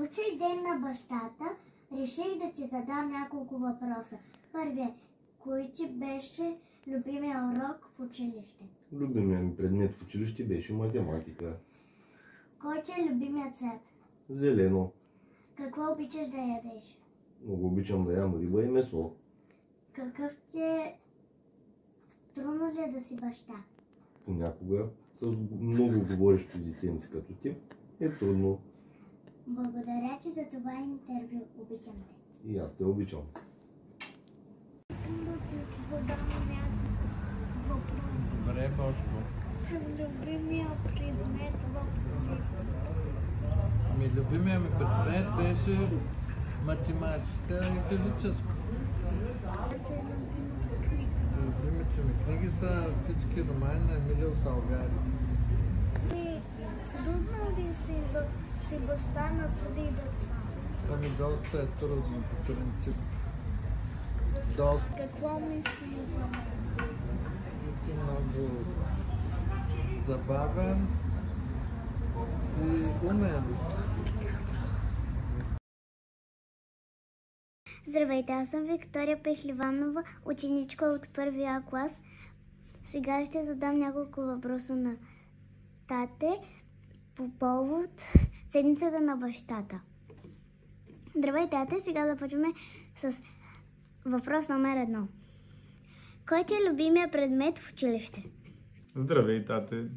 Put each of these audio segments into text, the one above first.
случай ден на бащата реших да ти задам няколко въпроса. Първият, кой ти беше любимия урок в училище? Любимият ми предмет в училище беше математика. Кой ти е любимият цвят? Зелено. Какво обичаш да ядеш? Много обичам да ям риба и месо. Какъв ти е... Трудно ли е да си баща? Понякога с много говорещо детенци като теб е трудно. Благодаря ти за това интервю. Обичам те. И аз те обичам. Искам да ти задам някакъв въпрос. Добре, Бошко. Любимия предмет в училище? Любимия ми предмет беше математика и физическо. Любимите ми книги са всички романи на Емилио Салгари. Трудно ли си да си баща на 3 деца? Ами доста е трудно по принцип. Доста. Какво мислиш за мен? Си много забавен и умен. Здравейте, аз съм Виктория Пехливанова, ученичка от първи А клас. Сега ще задам няколко въпроса на тате по повод седмицата на бащата. Здравей, тате! Сега започваме с въпрос номер 1. Кой ти е любимия предмет в училище? Здравей, тате!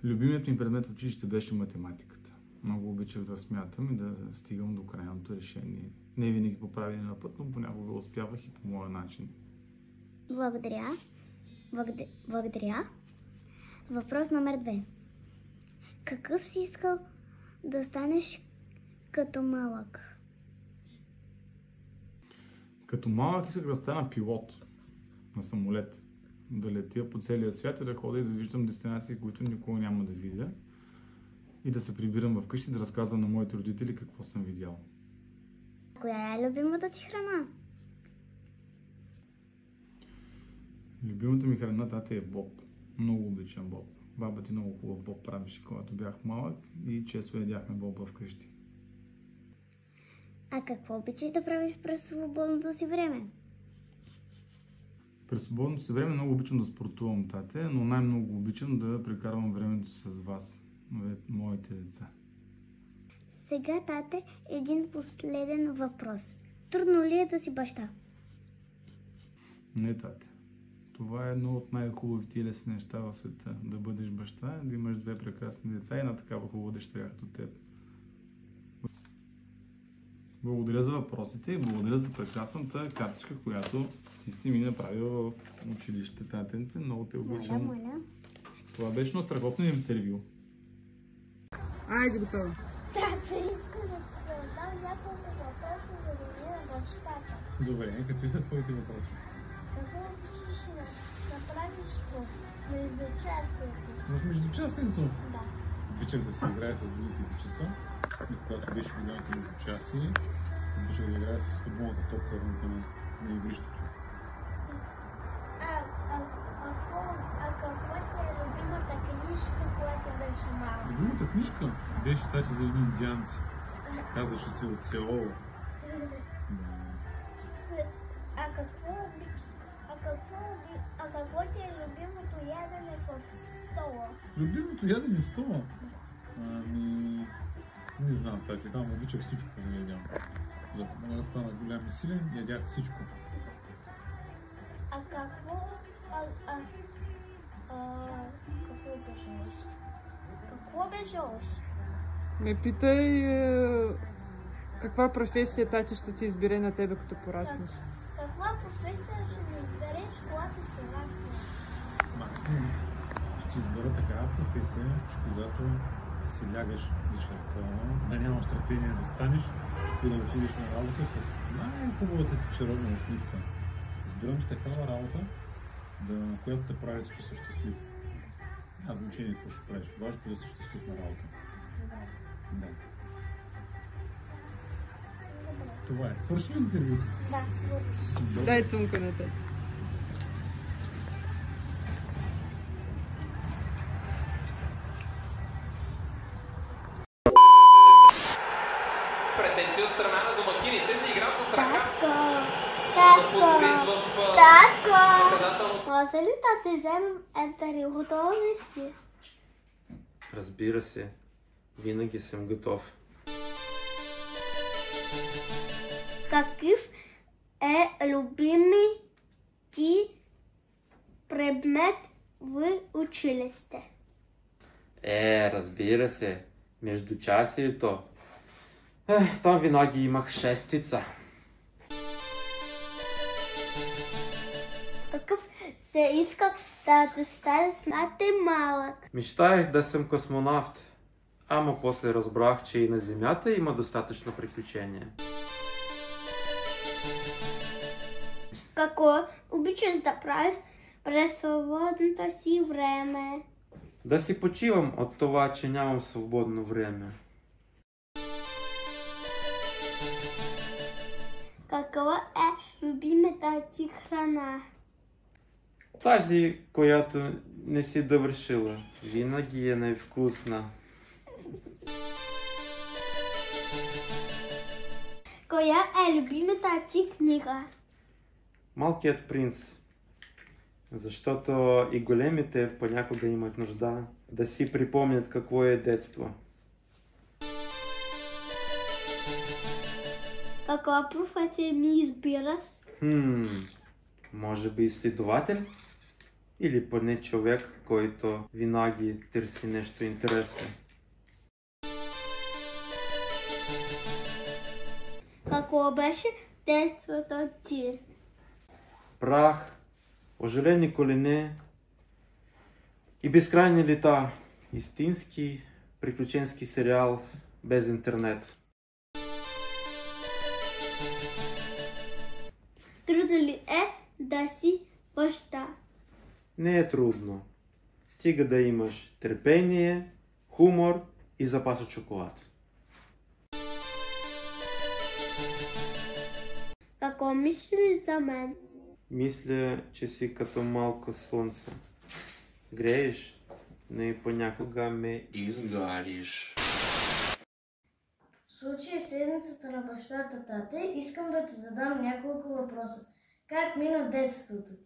Любимият ми предмет в училище беше математиката. Много обичах да смятам и да стигам до крайното решение. Не винаги по правилния път, но понякога успявах и по моя начин. Благодаря. Благодаря. Въпрос номер 2. Какъв си искал да станеш като малък? Като малък исках да стана пилот на самолет. Да летя по целия свят и да ходя и да виждам дестинации, които никога няма да видя. И да се прибирам вкъщи да разказвам на моите родители какво съм видял. Коя е любимата ти храна? Любимата ми храна, тате, е боб. Много обичам боб. Баба ти много хубав боб правеше, когато бях малък и често ядяхме боба вкъщи. А какво обичаш да правиш през свободното си време? През свободното си време много обичам да спортувам, тате, но най-много обичам да прекарвам времето с вас, моите деца. Сега, тате, един последен въпрос. Трудно ли е да си баща? Не, тате. Това е едно от най-хубавите и лесни неща в света. Да бъдеш баща, да имаш 2 прекрасни деца и една такава хубава дъщеря като теб. Благодаря за въпросите и благодаря за прекрасната картичка, която ти си ми направила в училище, татенце. Много те обичам. Моля. Това беше едно страхотно интервю. Айде, готово. Тате, искам да ти задам няколко въпроса за деня на бащата. Добре, какви са твоите въпроси? Какво обичаш да правиш в междучасието? В междучасието? Да. Обичах да се играя с другите дечица. И когато беше голямото междучасие, обичах да играя с футболната топка на игрището. Какво ти е любимата книжка, която беше малка? Любимата книжка беше тази за едни индианци. Казваше се Оцелово. Какво ти е любимото ядене в стола? Любимото ядене в стола? Ами... Не знам, тати, там обичах всичко да ядям. За да стана голям и силен, ядях всичко. Какво беше още? Какво беше още? Ме питай каква професия тати ще ти избере на тебе като пораснеш. Каква професия ще ми избереш, когато пораснеш? Максимум, ще избера такава професия, че когато си лягаш вечерта, да нямаш търпение да станеш и да отидеш на работа с най-хубавата ти чаровна усмивка. Избирам ти такава работа, която те прави да се чувстваш щастлив. Няма значение какво ще правиш. Важното е да си щастлив на работа. Да. Това е. Свърши ли интервюто? Да, свърши. Дай цумка на тати. Pretende си от страна на домакините се игра с ръка. Татко! Може ли да ти вземем ентари? Готова ли си? Разбира се, винаги съм готов. Какъв е любими ти предмет в училище? Разбира се, междучасието. Там винаги имах шестица. Какъв се иска да стане малък? Мечтаях да съм космонавт, ама после разбрах, че и на Земята има достатъчно приключения. Какво обичаш да правиш през свободното си време? Да си почивам от това, че нямам свободно време. Каква е любимата ти храна? Тази, която не си довършила, винаги е най-вкусна. Коя е любимата ти книга? Малкият принц. Защото и големите понякога имат нужда да си припомнят какво е детство. Каква професия ми избираш? Може би изследовател? Или поне човек, който винаги търси нещо интересно. Какво беше детството ти? Прах, ожелени колене и безкрайни лета. Истински приключенски сериал без интернет. Трудно ли е да си баща? Не е трудно. Стига да имаш търпение, хумор и запас от шоколад. Какво мислиш за мен? Мисля, че си като малко слънце. Грееш, но и понякога ме изгариш. В случай седмицата на бащата тате, искам да ти задам няколко въпроса. Как мина детството ти?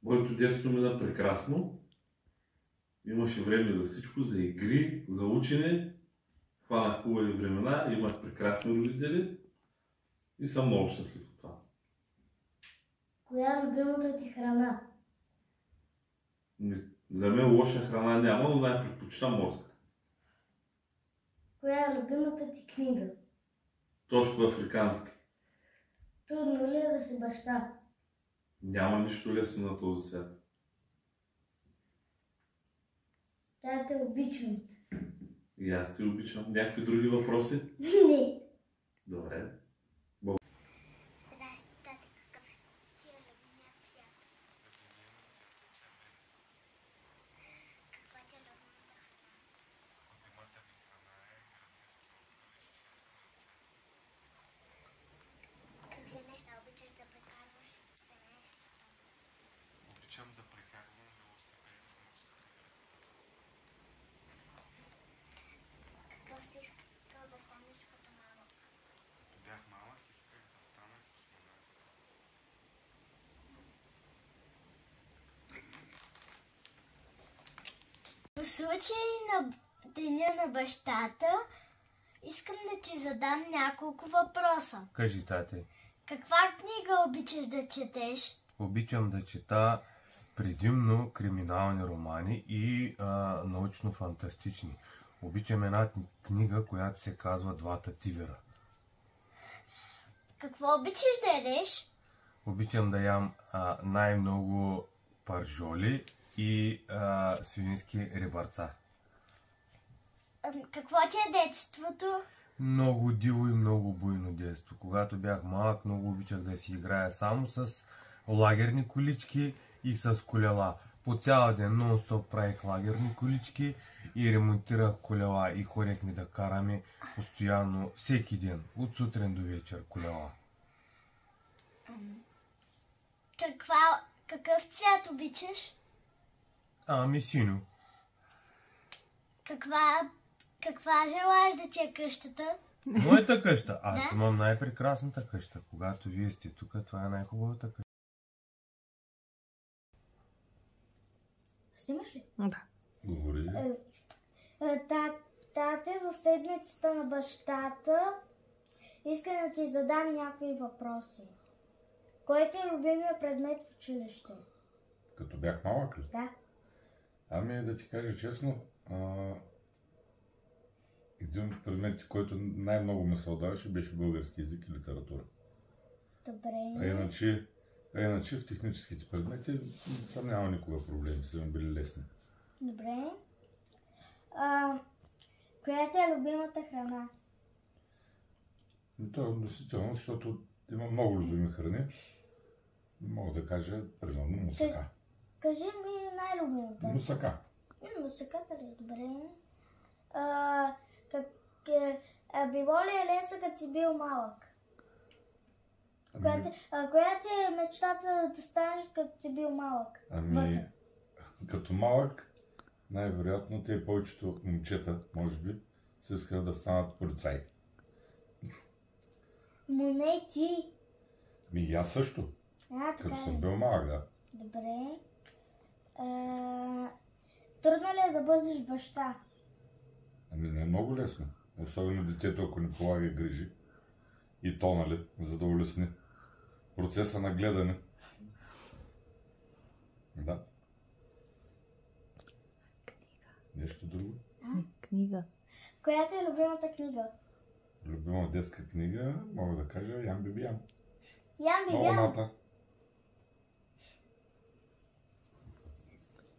Моето детство мина прекрасно. Имаше време за всичко, за игри, за учене. Хванах хубави времена, имах прекрасни родители и съм много щастлив от това. Коя е любимата ти храна? За мен лоша храна няма, но най-предпочитам морската. Коя е любимата ти книга? Тошко африканска. Трудно ли е да си баща? Няма нищо лесно на този свят. Тя те обичам. И аз те обичам. Някакви други въпроси? Не. Добре. Обичам да прекарвам велосипед в морската града. Какъв си искал да станеш като малък? Като бях малък, исках да стана космонавт. В случай на деня на бащата, искам да ти задам няколко въпроса. Кажи, тате. Каква книга обичаш да четеш? Обичам да чета предимно криминални романи и научно-фантастични. Обичам една книга, която се казва Двата тигъра. Какво обичаш да ядеш? Обичам да ям най-много паржоли и свински рибарца. Какво ти е детството? Много диво и много буйно детство. Когато бях малък, много обичах да си играя само с лагерни колички и с колела. По цял ден нон-стоп правих лагерни колички и ремонтирах колела и ходехме да караме постоянно, всеки ден, от сутрин до вечер колела. Какъв цвят обичаш? Синьо. Каква желаеш да ти е къщата? Моята къща. Аз имам най-прекрасната къща. Когато вие сте тук, това е най-хубавата къща. Снимаш ли? Да. Говори. Тате, за седмицата на бащата искам да ти задам някакви въпроси. Кой ти е любимият предмет в училище? Като бях малък ли? Да. Ами да ти кажа честно, един от предметите, който най-много ме се отдаваше, беше български език и литература. Добре. А иначе в техническите предмети съм нямал никога проблеми, са ми били лесни. Добре. Коя ти е любимата храна? Но то е относително, защото има много любими храни. Мога да кажа, примерно, мусака. Кажи ми най-любимата. Мусака. Мусаката ли? Добре. Било ли е лесно, като си бил малък? Коя ти е мечтата да станеш, като си бил малък? Като малък, най-вероятно те повечето момчета, може би, се искат да станат полицаи. Но не ти. И аз също. Като съм бил малък, да. Добре. Трудно ли е да бъдеш баща? Не е много лесно. Особено детето, ако не полага грижи. И то, нали, за да улесни процеса на гледане. Да. Нещо друго? Книга. Коя ти е любимата книга? Любима детска книга, мога да кажа Ян Бибиян. Ян Бибиян? Маланата.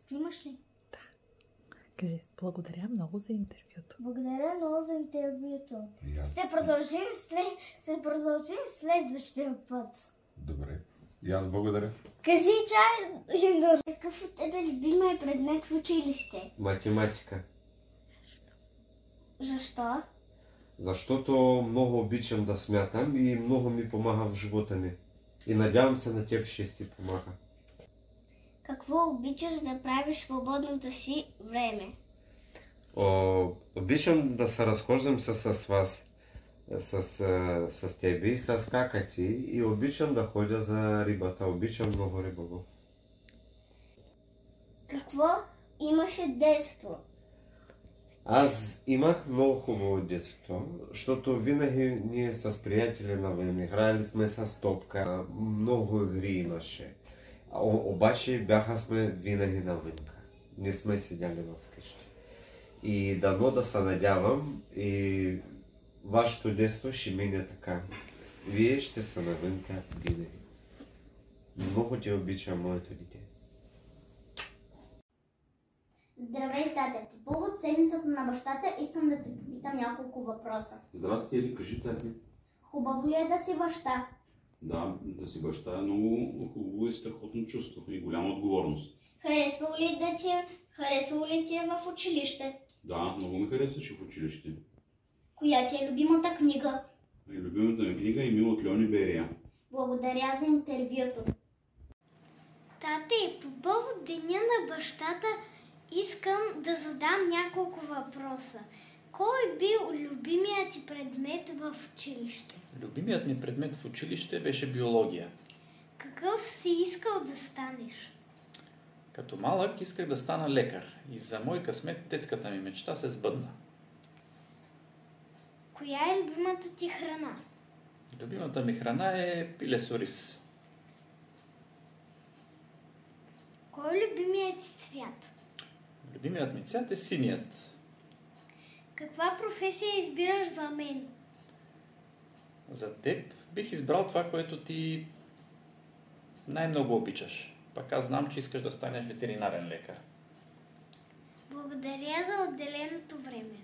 Снимаш ли? Да. Кажи, благодаря много за интервюто. Благодаря много за интервюто. Yes. Ще продължим следващия път. Добре. И аз благодаря. Кажи, Линдор, какъв от тебе любимия предмет в училище? Математика. Защо? Защото много обичам да смятам и много ми помага в живота ми. И надявам се на теб ще си помага. Какво обичаш да правиш в свободното си време? Обичам да се разхождам с вас, с тебе и с какати и обичам да ходя за рибата. Обичам много риболов. Какво имаше детство? Аз имах много хубаво детство, защото винаги ние с приятели навън играли сме с топка, много игри имаше. Обаче бяха сме винаги навънка. Не сме седяли в къщи. И дано да се надявам и вашето детство ще мине така. Вие ще са навънка винаги. Много те обичам, моето дете. Здравей, тате. По повод седмицата на бащата искам да те попитам няколко въпроса. Здрасти, Ели, кажи, тати. Хубаво ли е да си баща? Да си баща е много хубаво и страхотно чувство и голяма отговорност. Харесва ли ти е в училище? Да, много ми харесваше в училище. Коя ти е любимата книга? Любимата ми книга е Мил от Леони Берия. Благодаря за интервюто. Тати, по повод деня на бащата искам да задам няколко въпроса. Кой бил любимият ти предмет в училище? Любимият ми предмет в училище беше биология. Какъв си искал да станеш? Като малък исках да стана лекар и за мой късмет детската ми мечта се сбъдна. Коя е любимата ти храна? Любимата ми храна е пиле с ориз. Кой е любимият ти цвят? Любимият ми цвят е синият. Каква професия избираш за мен? За теб бих избрал това, което ти най-много обичаш. Пък аз знам, че искаш да станеш ветеринарен лекар. Благодаря за отделеното време.